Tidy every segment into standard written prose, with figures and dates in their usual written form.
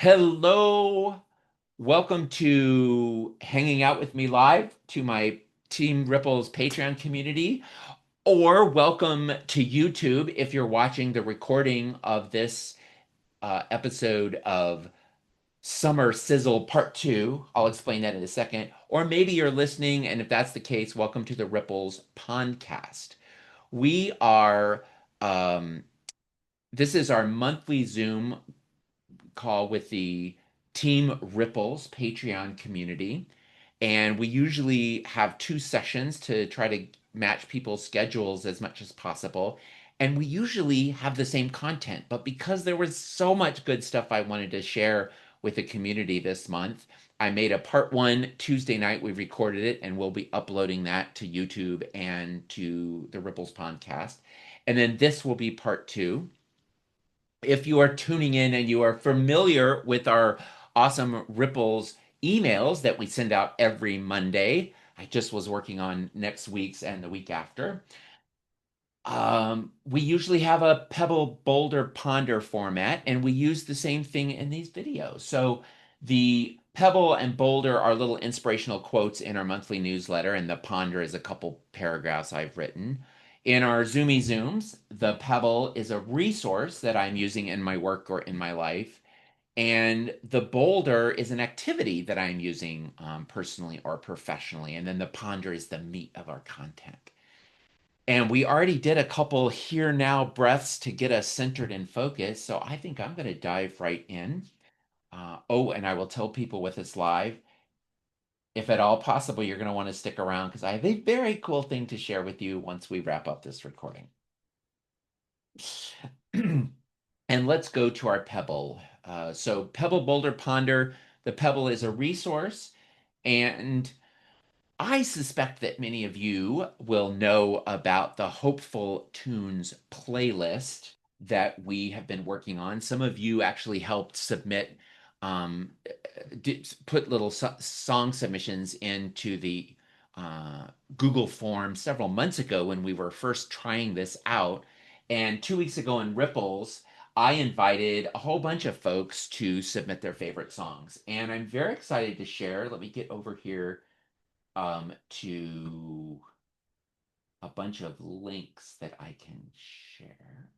Hello, welcome to Hanging Out with Me Live to my Team Ripples Patreon community, or welcome to YouTube if you're watching the recording of this episode of Summer Sizzle Part 2. I'll explain that in a second. Or maybe you're listening, and if that's the case, welcome to the Ripples Podcast. We are, um, this is our monthly Zoom call with the Team Ripples Patreon community. And we usually have two sessions to try to match people's schedules as much as possible. And we usually have the same content. But because there was so much good stuff I wanted to share with the community this month, I made a part one Tuesday night. We recorded it and we'll be uploading that to YouTube and to the Ripples podcast. And then this will be part two. If you are tuning in and you are familiar with our awesome Ripples emails that we send out every Monday, I just was working on next week's and the week after. We usually have a Pebble Boulder Ponder format, and we use the same thing in these videos. So the Pebble and Boulder are little inspirational quotes in our monthly newsletter, and the Ponder is a couple paragraphs I've written. In our Zoomy Zooms, the Pebble is a resource that I'm using in my work or in my life, and the Boulder is an activity that I'm using personally or professionally, and then the Ponder is the meat of our content. And we already did a couple here now breaths to get us centered and focused. So I think I'm going to dive right in. And I will tell people with this live, if at all possible, you're going to want to stick around because I have a very cool thing to share with you once we wrap up this recording. And let's go to our Pebble. So, Pebble Boulder Ponder, the Pebble is a resource. And I suspect that many of you will know about the Hopeful Tunes playlist that we have been working on. Some of you actually helped submit, um, put little song submissions into the uh, Google form several months ago when we were first trying this out. And 2 weeks ago in Ripples, I invited a whole bunch of folks to submit their favorite songs. And I'm very excited to share. Let me get over here to a bunch of links that I can share.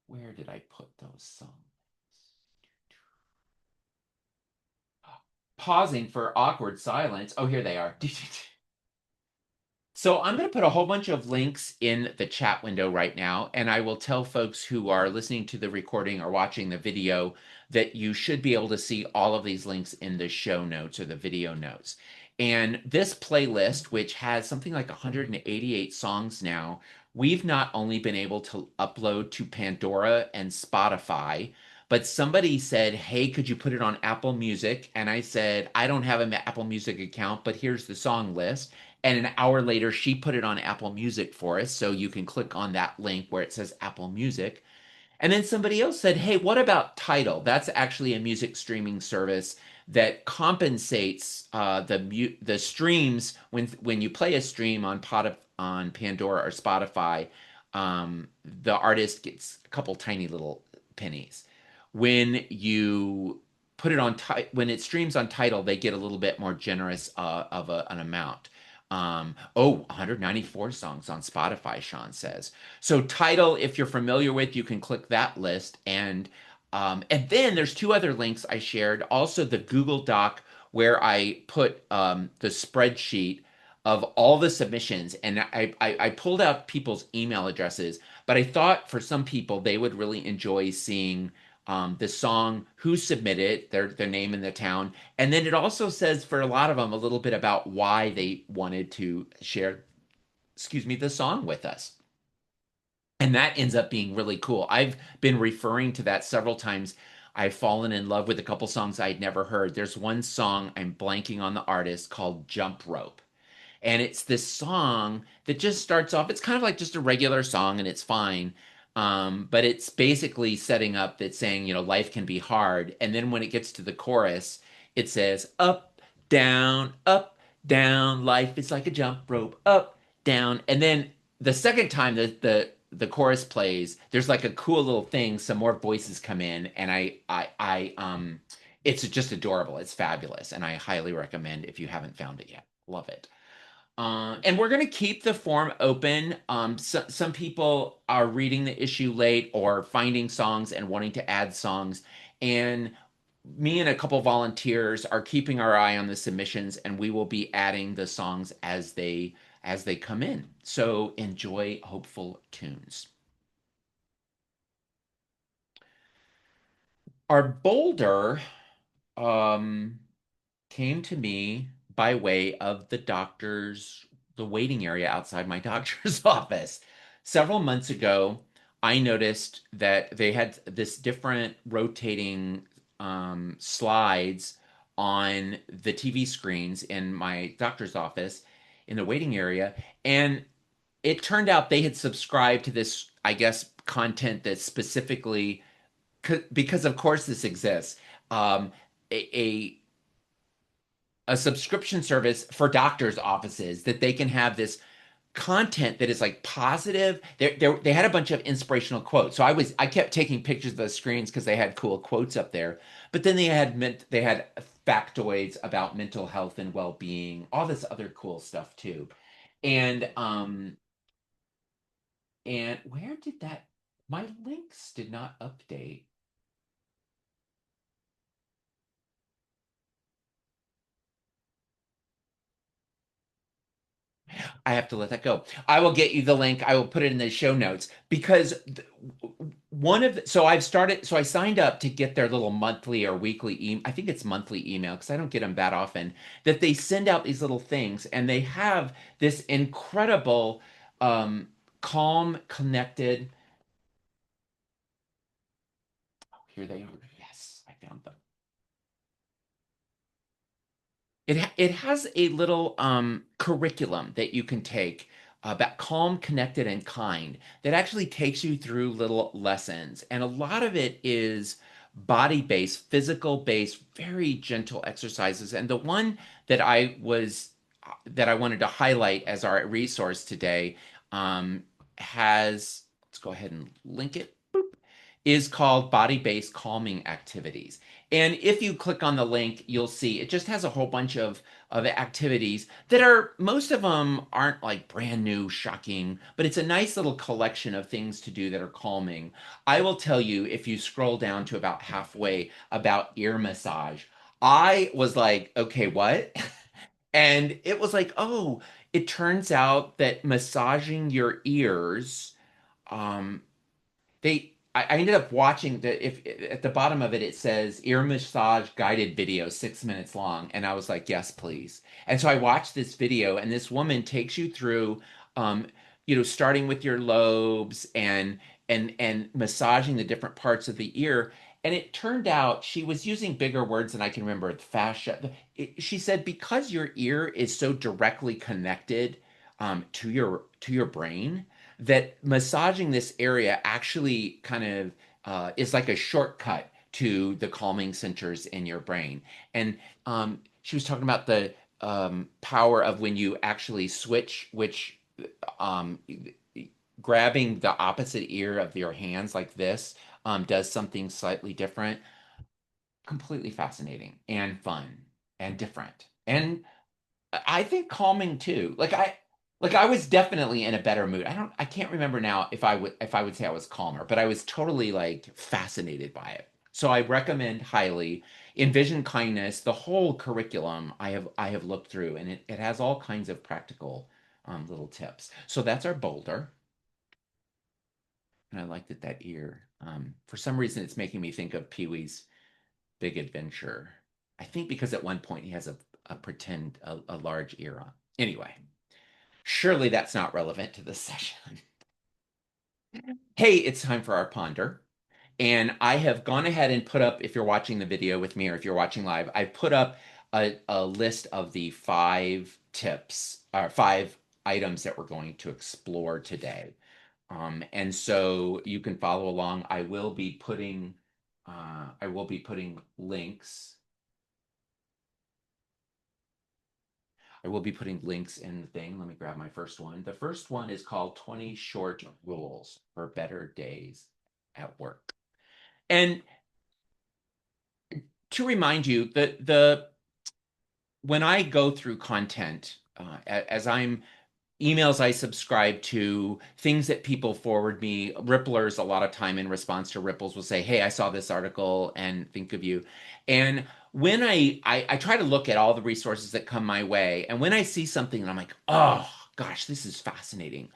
Where did I put those songs? Pausing for awkward silence. Oh, here they are. So I'm going to put a whole bunch of links in the chat window right now, and I will tell folks who are listening to the recording or watching the video that you should be able to see all of these links in the show notes or the video notes. And this playlist, which has something like 188 songs now, we've not only been able to upload to Pandora and Spotify, but somebody said, "Hey, could you put it on Apple Music?" And I said, "I don't have an Apple Music account, but here's the song list." And an hour later, she put it on Apple Music for us. So you can click on that link where it says Apple Music. And then somebody else said, "Hey, what about Tidal? That's actually a music streaming service that compensates the streams when you play a stream on on Pandora or Spotify. The artist gets a couple tiny little pennies. When you put it on when it streams on Tidal, they get a little bit more generous of an amount." 194 songs on Spotify, Sean says. So Tidal, if you're familiar with, you can click that list. And then there's two other links I shared. Also the Google Doc where I put the spreadsheet of all the submissions, and I pulled out people's email addresses, but I thought for some people they would really enjoy seeing the song, who submitted, their name and the town, and then it also says for a lot of them a little bit about why they wanted to share, excuse me, the song with us. And that ends up being really cool. I've been referring to that several times. I've fallen in love with a couple songs I'd never heard. There's one song, I'm blanking on the artist, called Jump Rope. And it's this song that just starts off, it's kind of like just a regular song and it's fine. But it's basically setting up that saying, life can be hard. And then when it gets to the chorus, it says, up, down, life is like a jump rope, up, down. And then the second time the the chorus plays, there's like a cool little thing, some more voices come in, and I it's just adorable. It's fabulous, and I highly recommend if you haven't found it yet. Love it. And we're going to keep the form open. Some people are reading the issue late or finding songs and wanting to add songs. And me and a couple volunteers are keeping our eye on the submissions, and we will be adding the songs as they come in. So enjoy Hopeful Tunes. Our boulder um, came to me by way of the waiting area outside my doctor's office. Several months ago, I noticed that they had this different rotating slides on the TV screens in my doctor's office in the waiting area. And it turned out they had subscribed to this, I guess, content that specifically, because of course this exists, a a subscription service for doctors' offices that they can have this content that is like positive. They had a bunch of inspirational quotes. So I kept taking pictures of the screens because they had cool quotes up there. But then they had factoids about mental health and well-being, all this other cool stuff too. And where did that my links did not update. I have to let that go. I will get you the link. I will put it in the show notes because one of so I've started so I signed up to get their little monthly or weekly email. I think it's monthly email because I don't get them that often. That they send out these little things and they have this incredible calm, connected. Oh, here they are. Yes, I found them. It has a little curriculum that you can take about calm, connected, and kind that actually takes you through little lessons. And a lot of it is body-based, physical-based, very gentle exercises. And the one that I wanted to highlight as our resource today has, let's go ahead and link it, is called Body-Based Calming Activities. And if you click on the link, you'll see it just has a whole bunch of activities that are, most of them aren't like brand new, shocking, but it's a nice little collection of things to do that are calming. I will tell you, if you scroll down to about halfway, about ear massage, I was like, okay, what? And it was like, oh, it turns out that massaging your ears, um, I ended up watching the if at the bottom of it it says ear massage guided video 6 minutes long, and I was like, yes please. And so I watched this video, and this woman takes you through um starting with your lobes and massaging the different parts of the ear. And it turned out she was using bigger words than I can remember. Fascia. She said because your ear is so directly connected to your brain, that massaging this area actually kind of is like a shortcut to the calming centers in your brain. And she was talking about the power of when you actually switch, which um, grabbing the opposite ear of your hands like this does something slightly different. Completely fascinating and fun and different. And I think calming too. Like I was definitely in a better mood. I can't remember now if I would say I was calmer, but I was totally like fascinated by it. So I recommend highly Envision Kindness, the whole curriculum I have looked through, and it has all kinds of practical little tips. So that's our boulder. And I liked it that ear. For some reason it's making me think of Pee-wee's Big Adventure. I think because at one point he has a large ear on. Anyway, surely that's not relevant to this session. Hey, it's time for our ponder. And I have gone ahead and put up, if you're watching the video with me or if you're watching live, I put up a list of the 5 tips, or 5 items that we're going to explore today. And so you can follow along. I will be putting links. I will be putting links in the thing. Let me grab my first one. The first one is called 20 Short Rules for Better Days at Work. And to remind you that the when I go through content, as I'm emails I subscribe to, things that people forward me, Ripplers a lot of time in response to Ripples will say, "Hey, I saw this article and think of you." And when I try to look at all the resources that come my way, and when I see something and I'm like, "Oh gosh, this is fascinating."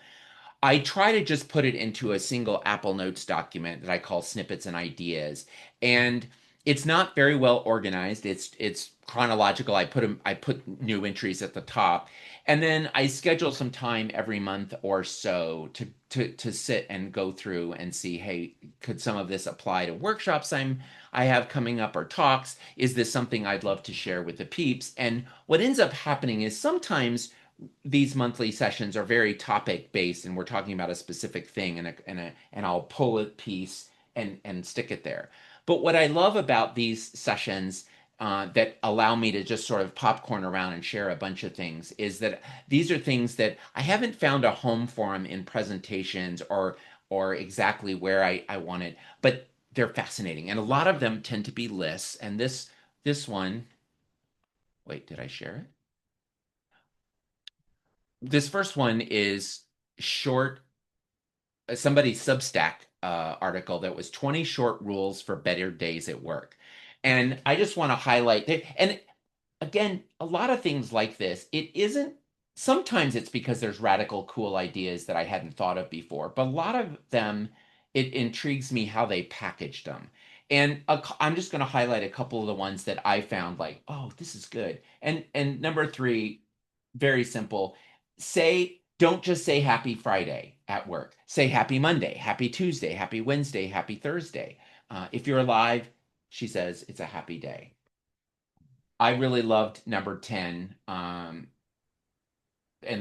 I try to just put it into a single Apple Notes document that I call snippets and ideas. And it's not very well organized. It's chronological. I put new entries at the top. And then I schedule some time every month or so to sit and go through and see, hey, could some of this apply to workshops I have coming up or talks? Is this something I'd love to share with the peeps? And what ends up happening is sometimes these monthly sessions are very topic based and we're talking about a specific thing and I'll pull a piece and stick it there. But what I love about these sessions that allow me to just sort of popcorn around and share a bunch of things is that these are things that I haven't found a home for them in presentations or exactly where I want it, but they're fascinating. And a lot of them tend to be lists. And this one, wait, did I share it? This first one is short, somebody's Substack article that was 20 short rules for better days at work. And I just want to highlight that. And again, a lot of things like this, it isn't, sometimes it's because there's radical, cool ideas that I hadn't thought of before, but a lot of them, it intrigues me how they packaged them. And I'm just going to highlight a couple of the ones that I found like, oh, this is good. And number three, very simple. Don't just say happy Friday at work. Say happy Monday, happy Tuesday, happy Wednesday, happy Thursday. If you're alive, she says it's a happy day. I really loved number 10. And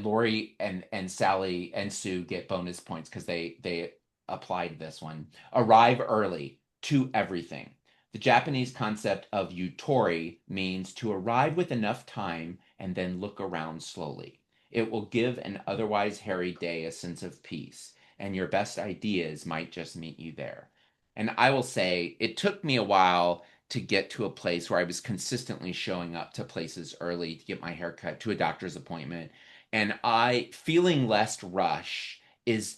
Lori and Sally and Sue get bonus points because they applied this one. Arrive early to everything. The Japanese concept of yutori means to arrive with enough time and then look around slowly. It will give an otherwise hairy day a sense of peace, and your best ideas might just meet you there. And I will say it took me a while to get to a place where I was consistently showing up to places early to get my hair cut, to a doctor's appointment, and I feeling less rush is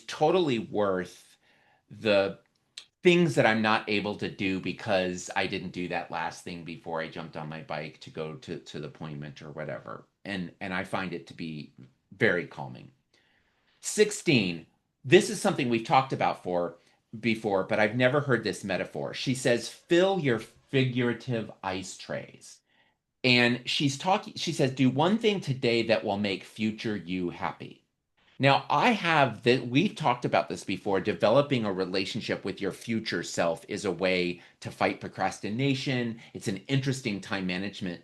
totally worth the things that I'm not able to do because I didn't do that last thing before I jumped on my bike to go to the appointment or whatever. And I find it to be very calming. 16. This is something we've talked about for before, but I've never heard this metaphor. She says, fill your figurative ice trays. And she says, do one thing today that will make future you happy. Now, we've talked about this before. Developing a relationship with your future self is a way to fight procrastination. It's an interesting time management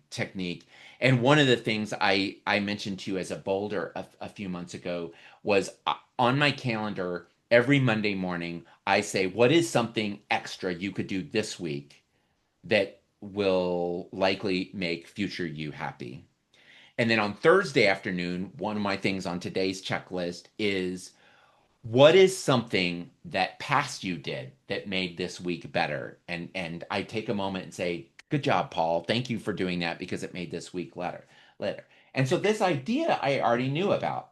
technique. And one of the things I mentioned to you as a boulder a few months ago was on my calendar every Monday morning, I say, what is something extra you could do this week that will likely make future you happy? And then on Thursday afternoon, one of my things on today's checklist is what is something that past you did that made this week better? And I take a moment and say, "Good job, Paul. Thank you for doing that because it made this week better." And so this idea I already knew about,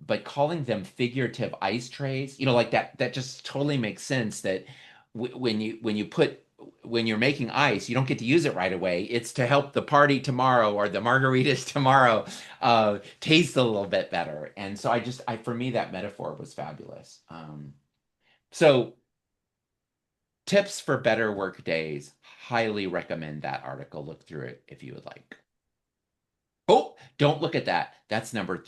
but calling them figurative ice trays, like that just totally makes sense that when you're making ice, you don't get to use it right away. It's to help the party tomorrow or the margaritas tomorrow taste a little bit better. And so for me, that metaphor was fabulous. So tips for better work days. Highly recommend that article. Look through it if you would like. Oh, don't look at that. That's number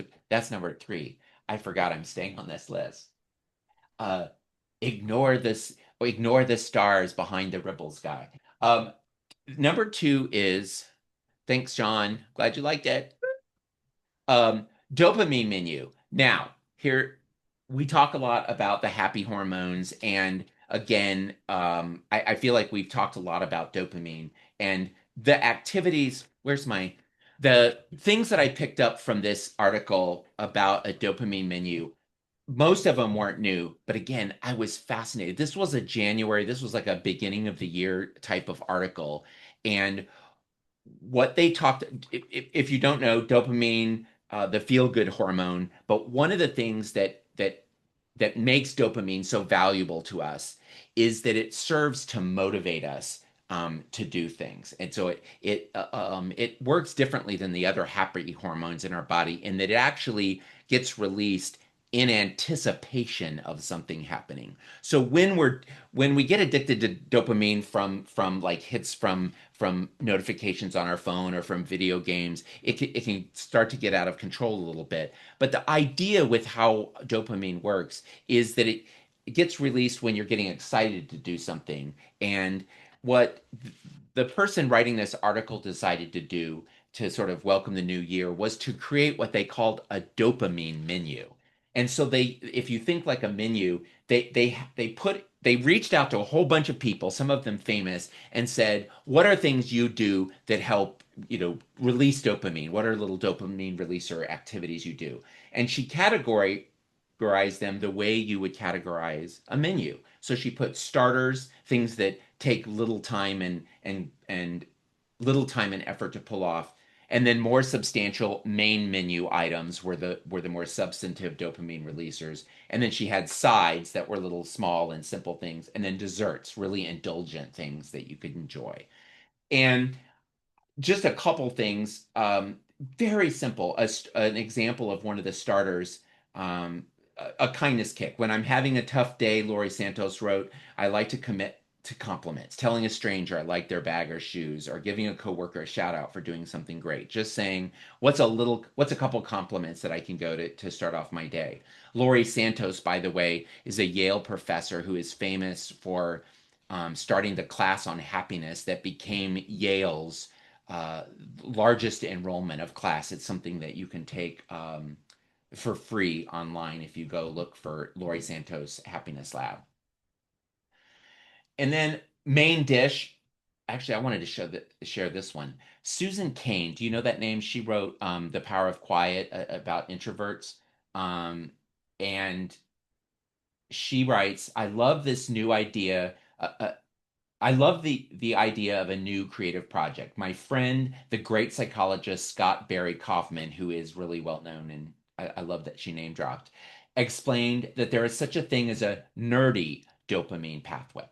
three. I forgot I'm staying on this list. Uh, ignore this. Ignore the stars behind the ripples guy. Number two is thanks, John. Glad you liked it. Um, Dopamine menu. Now, here we talk a lot about the happy hormones, and again, I feel like we've talked a lot about dopamine and the activities. Where's my? The things that I picked up from this article about a dopamine menu, most of them weren't new, but again, I was fascinated. This was like a beginning of the year type of article. And what they talked, if you don't know, dopamine, the feel good hormone, but one of the things that makes dopamine so valuable to us is that it serves to motivate us to do things, and so it works differently than the other happy hormones in our body, in that it actually gets released in anticipation of something happening. So when we get addicted to dopamine from like hits from notifications on our phone or from video games, it can start to get out of control a little bit. But the idea with how dopamine works is that it gets released when you're getting excited to do something. And what the person writing this article decided to do to sort of welcome the new year was to create what they called a dopamine menu. And so if you think like a menu, they reached out to a whole bunch of people, some of them famous, and said, what are things you do that help, release dopamine? What are little dopamine releaser activities you do? And she categorized them the way you would categorize a menu. So she put starters, things that take little time and little time and effort to pull off. And then more substantial main menu items were the more substantive dopamine releasers. And then she had sides that were little small and simple things, and then desserts, really indulgent things that you could enjoy. And just a couple things, very simple. An example of one of the starters, a kindness kick. When I'm having a tough day, Laurie Santos wrote, I like to commit to compliments, telling a stranger I like their bag or shoes, or giving a coworker a shout out for doing something great. Just saying, what's a couple compliments that I can go to start off my day. Laurie Santos, by the way, is a Yale professor who is famous for starting the class on happiness that became Yale's uh, largest enrollment of class. It's something that you can take for free online if you go look for Laurie Santos Happiness Lab. And then main dish. Actually, I wanted to share this one. Susan Cain. Do you know that name? She wrote The Power of Quiet, about introverts. Um, and she writes, I love this new idea. I love the idea of a new creative project. My friend, the great psychologist Scott Barry Kaufman, who is really well known, and I love that she name dropped, explained that there is such a thing as a nerdy dopamine pathway.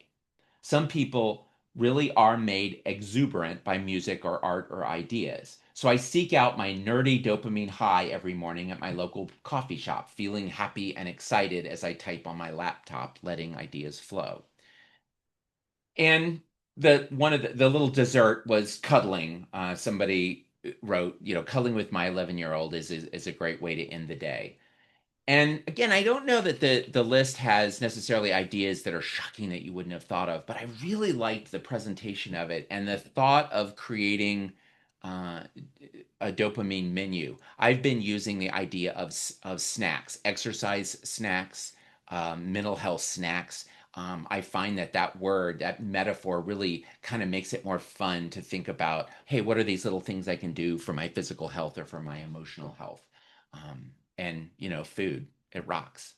Some people really are made exuberant by music or art or ideas. So I seek out my nerdy dopamine high every morning at my local coffee shop, feeling happy and excited as I type on my laptop, letting ideas flow. And the one of the little dessert was cuddling. Somebody wrote, cuddling with my 11-year-old is a great way to end the day. And again, I don't know that the list has necessarily ideas that are shocking that you wouldn't have thought of, but I really liked the presentation of it and the thought of creating uh, a dopamine menu. I've been using the idea of snacks, exercise snacks, mental health snacks. I find that metaphor really kind of makes it more fun to think about, hey, what are these little things I can do for my physical health or for my emotional health? And food, it rocks.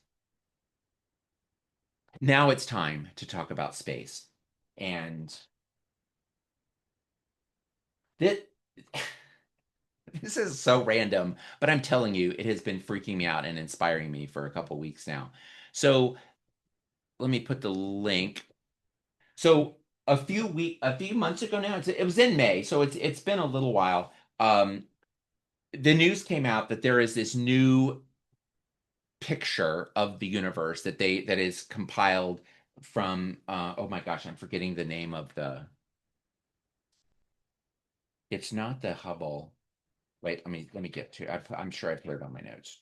Now it's time to talk about space. And this, this is so random, but I'm telling you, it has been freaking me out and inspiring me for a couple weeks now. So let me put the link. So a few months ago now, it was in May, so it's been a little while. The news came out that there is this new picture of the universe that is compiled from oh my gosh, I'm forgetting the name of the it's not the Hubble. Wait, let me get to I'm sure I've put it on my notes.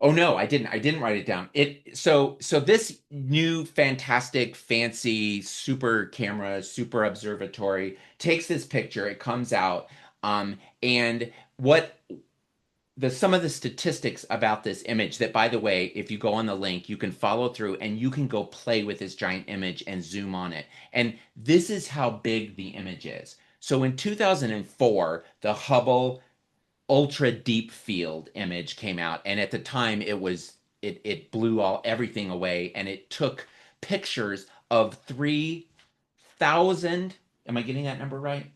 Oh no, I didn't write it down. So this new fantastic fancy super camera, super observatory takes this picture, it comes out, and what some of the statistics about this image that, by the way, if you go on the link, you can follow through and you can go play with this giant image and zoom on it. And this is how big the image is. So in 2004, the Hubble ultra deep field image came out, and at the time it blew all everything away, and it took pictures of 3,000. Am I getting that number right?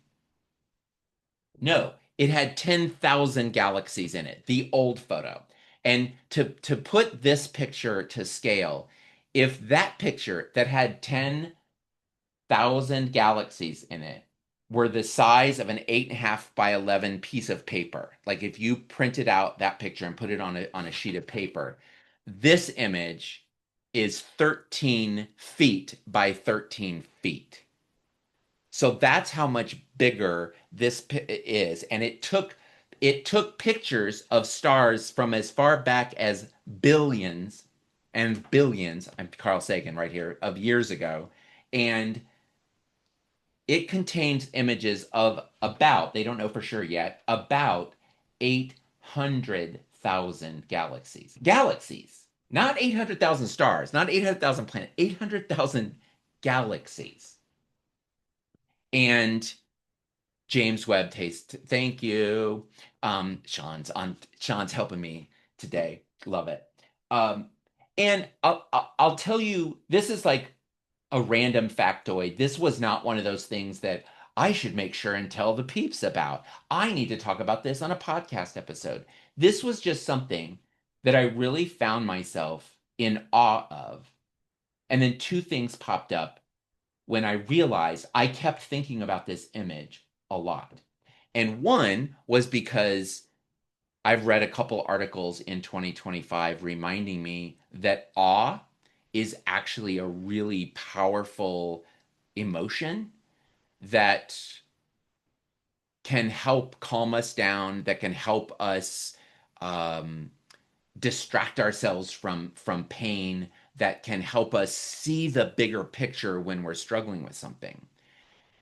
No, it had 10,000 galaxies in it, the old photo. And to put this picture to scale, if that picture that had 10,000 galaxies in it were the size of an 8.5 by 11 piece of paper, like if you printed out that picture and put it on a sheet of paper, this image is 13 feet by 13 feet. So that's how much bigger this is. And it took pictures of stars from as far back as billions and billions, I'm Carl Sagan right here, of years ago. And it contains images of about, they don't know for sure yet, about 800,000 galaxies. Galaxies, not 800,000 stars, not 800,000 planets, 800,000 galaxies. And James Webb taste. Thank you. Sean's helping me today. Love it. Um, and I'll tell you, this is like a random factoid. This was not one of those things that I should make sure and tell the peeps about. I need to talk about this on a podcast episode. This was just something that I really found myself in awe of. And then two things popped up when I realized I kept thinking about this image a lot. And one was because I've read a couple articles in 2025 reminding me that awe is actually a really powerful emotion that can help calm us down, that can help us um, distract ourselves from pain, that can help us see the bigger picture when we're struggling with something.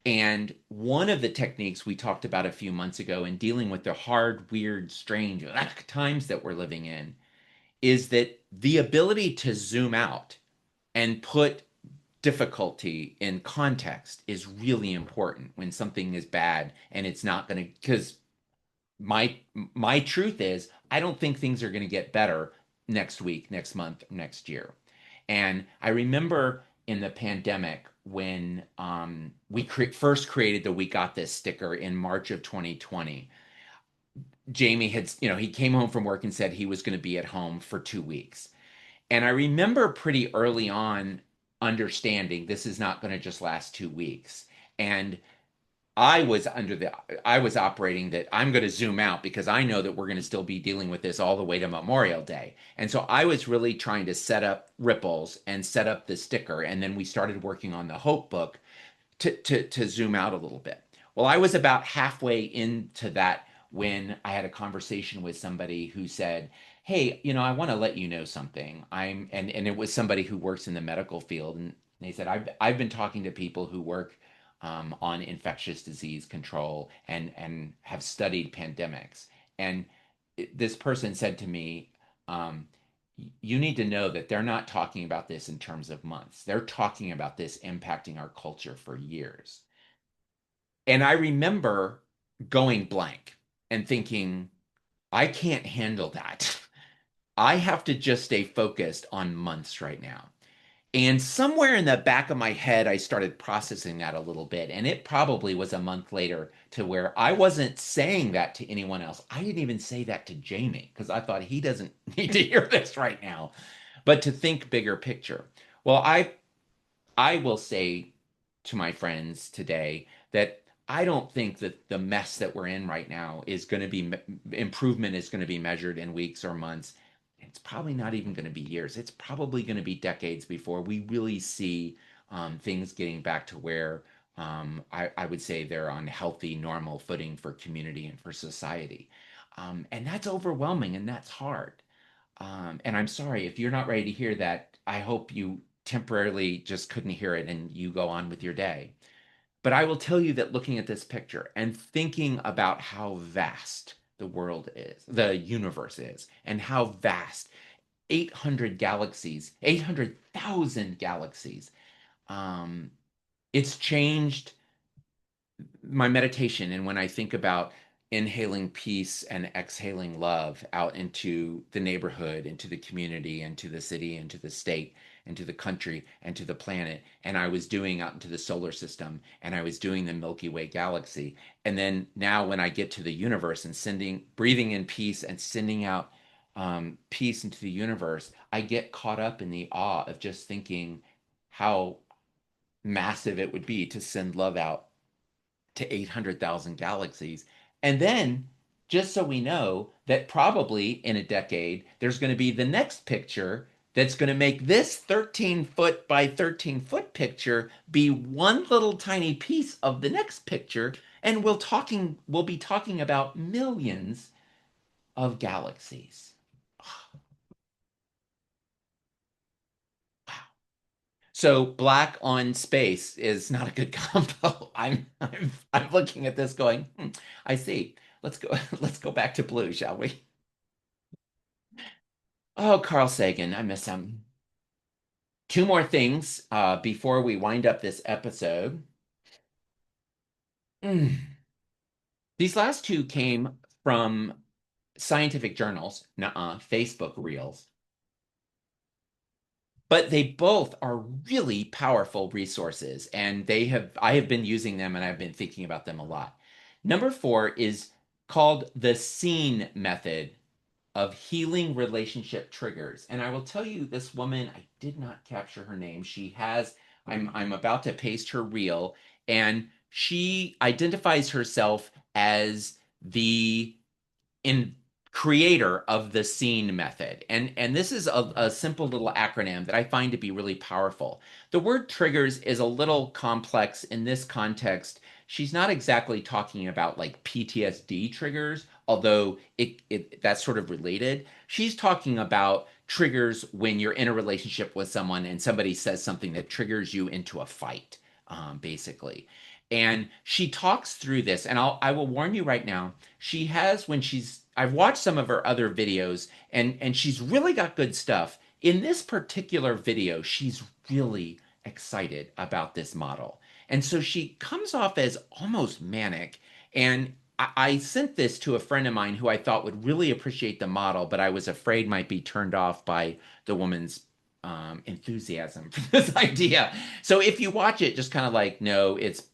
And one of the techniques we talked about a few months ago in dealing with the hard, weird, strange times that we're living in is that the ability to zoom out and put difficulty in context is really important when something is bad and it's not going to, because my my truth is I don't think things are going to get better next week, next month, next year. And I remember in the pandemic when we first created the "We Got This" sticker in March of 2020. Jamie had, he came home from work and said he was going to be at home for 2 weeks. And I remember pretty early on understanding this is not going to just last 2 weeks. And I was operating that I'm going to zoom out because I know that we're going to still be dealing with this all the way to Memorial Day. And so I was really trying to set up ripples and set up the sticker. And then we started working on the Hope book to zoom out a little bit. Well, I was about halfway into that when I had a conversation with somebody who said, "Hey, I want to let you know something. And it was somebody who works in the medical field, and they said, I've been talking to people who work on infectious disease control and have studied pandemics. And this person said to me, um, you need to know that they're not talking about this in terms of months. They're talking about this impacting our culture for years." And I remember going blank and thinking, I can't handle that. I have to just stay focused on months right now. And somewhere in the back of my head, I started processing that a little bit. And it probably was a month later to where I wasn't saying that to anyone else. I didn't even say that to Jamie because I thought he doesn't need to hear this right now, but to think bigger picture. Well, I will say to my friends today that I don't think that the mess that we're in right now is going to be improvement is going to be measured in weeks or months. It's probably not even going to be years. It's probably going to be decades before we really see things getting back to where I would say they're on healthy, normal footing for community and for society. And that's overwhelming and that's hard. And I'm sorry if you're not ready to hear that. I hope you temporarily just couldn't hear it and you go on with your day. But I will tell you that looking at this picture and thinking about how vast the world is, the universe is, and how vast 800 galaxies, 800,000 galaxies. Um, it's changed my meditation. And when I think about inhaling peace and exhaling love out into the neighborhood, into the community, into the city, into the state, into the country, and to the planet, and I was doing out into the solar system, and I was doing the Milky Way galaxy. And then now when I get to the universe and sending, breathing in peace and sending out peace into the universe, I get caught up in the awe of just thinking how massive it would be to send love out to 800,000 galaxies. And then, just so we know that probably in a decade, there's going to be the next picture that's going to make this 13-foot by 13-foot picture be one little tiny piece of the next picture. And we'll be talking about millions of galaxies. So black on space is not a good combo. I'm looking at this going, I see. Let's go let's go back to blue, shall we? Oh, Carl Sagan, I miss him. Two more things before we wind up this episode. Mm. These last two came from scientific journals, nuh-uh, Facebook Reels, but they both are really powerful resources, and I have been using them and I've been thinking about them a lot. Number four is called the scene method of healing relationship triggers. And I will tell you, this woman, I did not capture her name. She has, I'm about to paste her reel, and she identifies herself as the in creator of the scene method. And this is a simple little acronym that I find to be really powerful. The word triggers is a little complex in this context. She's not exactly talking about like PTSD triggers, although it that's sort of related. She's talking about triggers when you're in a relationship with someone and somebody says something that triggers you into a fight, basically. And she talks through this, and I will warn you right now, she has when she's I've watched some of her other videos, and she's really got good stuff. In this particular video, she's really excited about this model. And so she comes off as almost manic. And I sent this to a friend of mine who I thought would really appreciate the model, but I was afraid might be turned off by the woman's enthusiasm for this idea. So if you watch it, just kind of like, no, it's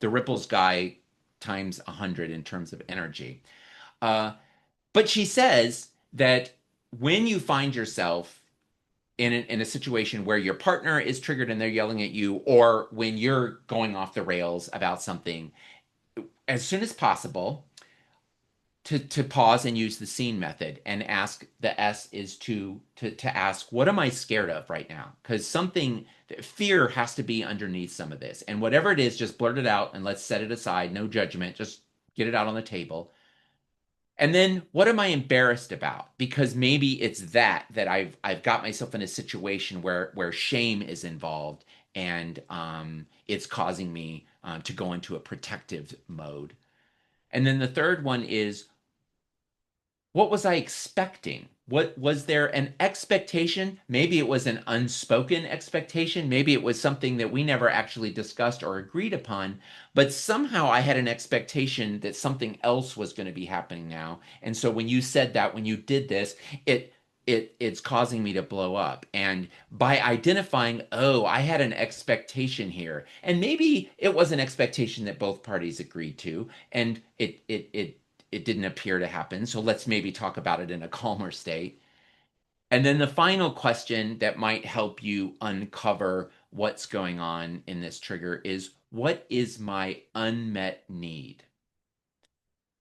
the Ripples guy times 100 in terms of energy. Uh, but she says that when you find yourself in a situation where your partner is triggered and they're yelling at you, or when you're going off the rails about something, as soon as possible, to pause and use the scene method and ask, the S is to ask, what am I scared of right now? Because something, fear has to be underneath some of this. And whatever it is, just blurt it out and let's set it aside. No judgment. Just get it out on the table. And then what am I embarrassed about? Because maybe it's that I've got myself in a situation where shame is involved, and it's causing me to go into a protective mode. And then the third one is, what was I expecting? What was there an expectation? Maybe it was an unspoken expectation. Maybe it was something that we never actually discussed or agreed upon, but somehow I had an expectation that something else was going to be happening now. And so when you said that, when you did this, it's causing me to blow up. And by identifying, oh, I had an expectation here, and maybe it was an expectation that both parties agreed to, and it didn't appear to happen. So let's maybe talk about it in a calmer state. And then the final question that might help you uncover what's going on in this trigger is, what is my unmet need?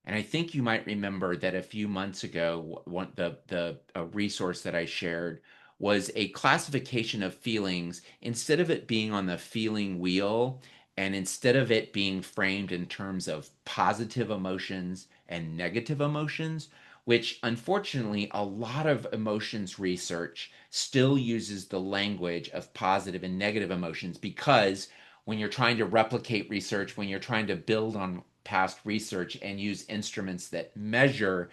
And I think you might remember that a few months ago, the a resource that I shared was a classification of feelings. Instead of it being on the feeling wheel, and instead of it being framed in terms of positive emotions and negative emotions, which unfortunately a lot of emotions research still uses the language of positive and negative emotions, because when you're trying to replicate research, when you're trying to build past research and use instruments that measure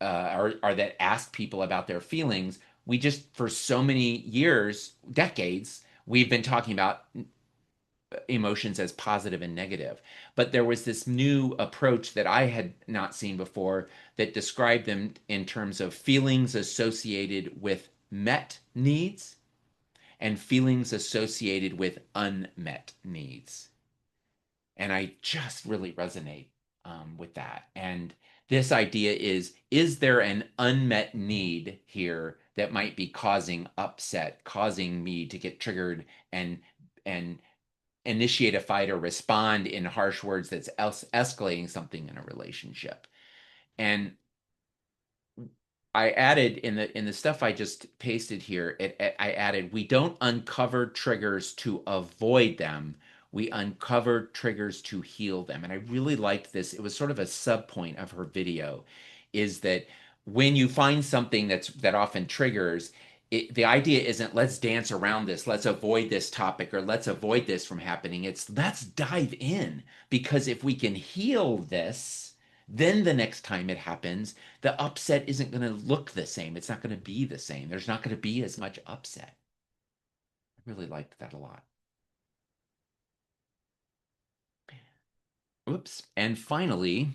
or that ask people about their feelings. We just, for so many years, decades, we've been talking about emotions as positive and negative. But there was this new approach that I had not seen before that described them in terms of feelings associated with met needs and feelings associated with unmet needs. And I just really resonate with that. And this idea is there an unmet need here that might be causing upset, causing me to get triggered and initiate a fight or respond in harsh words that's escalating something in a relationship? And I added in the stuff I just pasted here, I added, we don't uncover triggers to avoid them. We uncover triggers to heal them. And I really liked this. It was sort of a sub point of her video, is that when you find something that often triggers, the idea isn't let's dance around this, let's avoid this topic, or let's avoid this from happening. It's let's dive in, because if we can heal this, then the next time it happens, the upset isn't going to look the same. It's not going to be the same. There's not going to be as much upset. I really liked that a lot. Oops. And finally,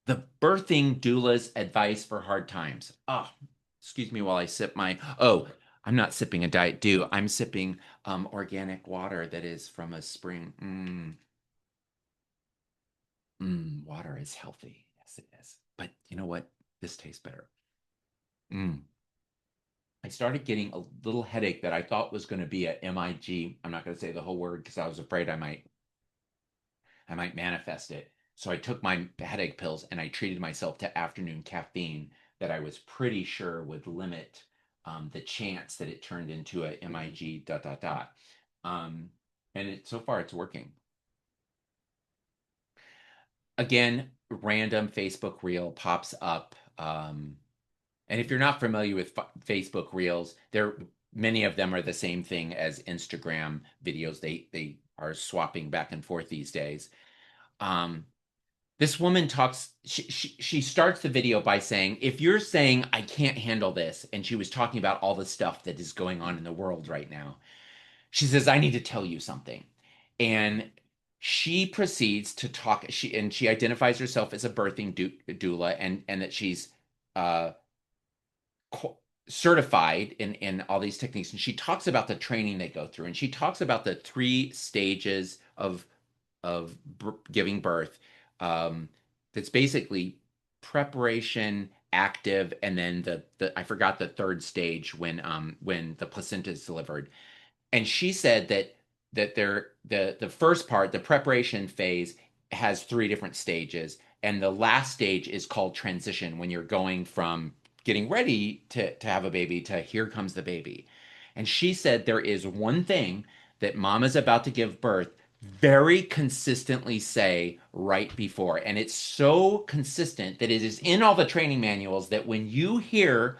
the birthing doula's advice for hard times. Oh, excuse me while I sip my. Oh, I'm not sipping a Diet Dew. I'm sipping organic water that is from a spring. Water is healthy. Yes, it is. But you know what? This tastes better. Mm. I started getting a little headache that I thought was going to be a MIG. I'm not going to say the whole word because I was afraid I might manifest it. So I took my headache pills and I treated myself to afternoon caffeine that I was pretty sure would limit the chance that it turned into a MIG dot dot dot. Um, and so far it's working. Again, random Facebook reel pops up. And if you're not familiar with Facebook Reels, there many of them are the same thing as Instagram videos. They are swapping back and forth these days. Um, this woman talks. She starts the video by saying, "If you're saying I can't handle this," and she was talking about all the stuff that is going on in the world right now. She says, "I need to tell you something," and she proceeds to talk. She identifies herself as a birthing doula, and that she's uh certified in all these techniques, and she talks about the training they go through, and she talks about the three stages of giving birth. um that's basically preparation, active, and then the I forgot the third stage when the placenta is delivered. And she said that the first part, the preparation phase, has three different stages, and the last stage is called transition, when you're going from getting ready to have a baby to here comes the baby. And she said there is one thing that mom is about to give birth very consistently say right before, and it's so consistent that it is in all the training manuals, that when you hear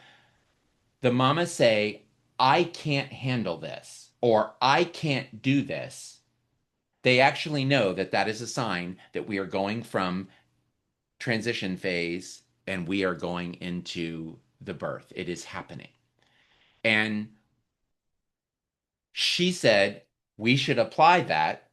the mama say, I can't handle this, or I can't do this, they actually know that that is a sign that we are going from transition phase and we are going into the birth. It is happening. And she said we should apply that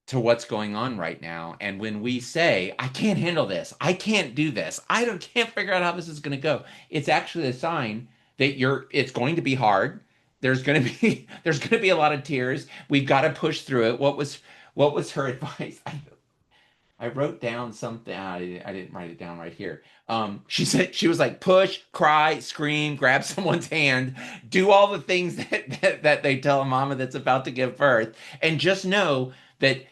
to what's going on right now. And when we say, I can't handle this, I can't do this, can't figure out how this is going to go, it's actually a sign that it's going to be hard. There's going to be a lot of tears. We've got to push through it. What was her advice? I wrote down something. I didn't write it down right here. She said, she was like, push, cry, scream, grab someone's hand, do all the things that they tell a mama that's about to give birth, and just know that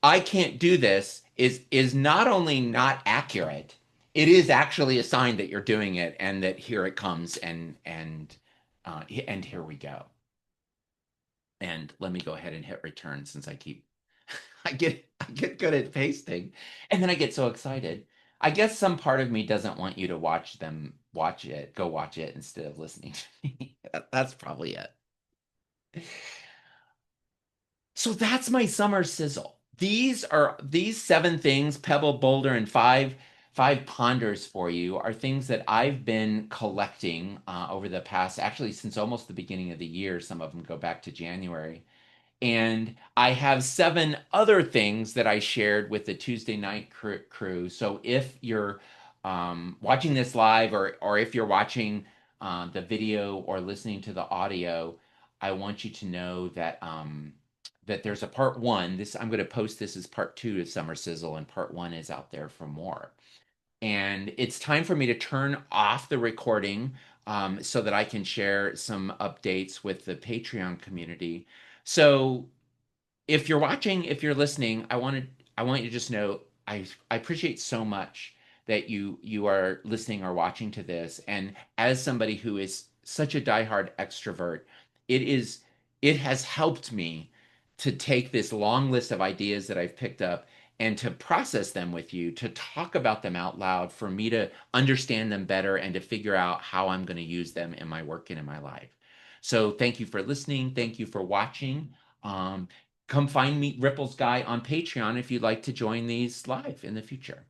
I can't do this is not only not accurate, it is actually a sign that you're doing it, and that here it comes, and here we go. And let me go ahead and hit return, since I get good at pasting, and then I get so excited. I guess some part of me doesn't want you to go watch it instead of listening to me. That's probably it. So that's my summer sizzle. these seven things, Pebble, Boulder, and five ponders for you are things that I've been collecting over the past, actually since almost the beginning of the year. Some of them go back to January. And I have seven other things that I shared with the Tuesday night crew. So if you're watching this live, or if you're watching the video or listening to the audio, I want you to know that there's a part one. This I'm going to post this as part two of Summer Sizzle, and part one is out there for more. And it's time for me to turn off the recording so that I can share some updates with the Patreon community. So if you're watching, if you're listening, I want you to just know I appreciate so much that you are listening or watching to this. And as somebody who is such a diehard extrovert, it is it has helped me to take this long list of ideas that I've picked up and to process them with you, to talk about them out loud, for me to understand them better and to figure out how I'm going to use them in my work and in my life. So thank you for listening. Thank you for watching. Um, Come find me, Ripple's Guy, on Patreon if you'd like to join these live in the future.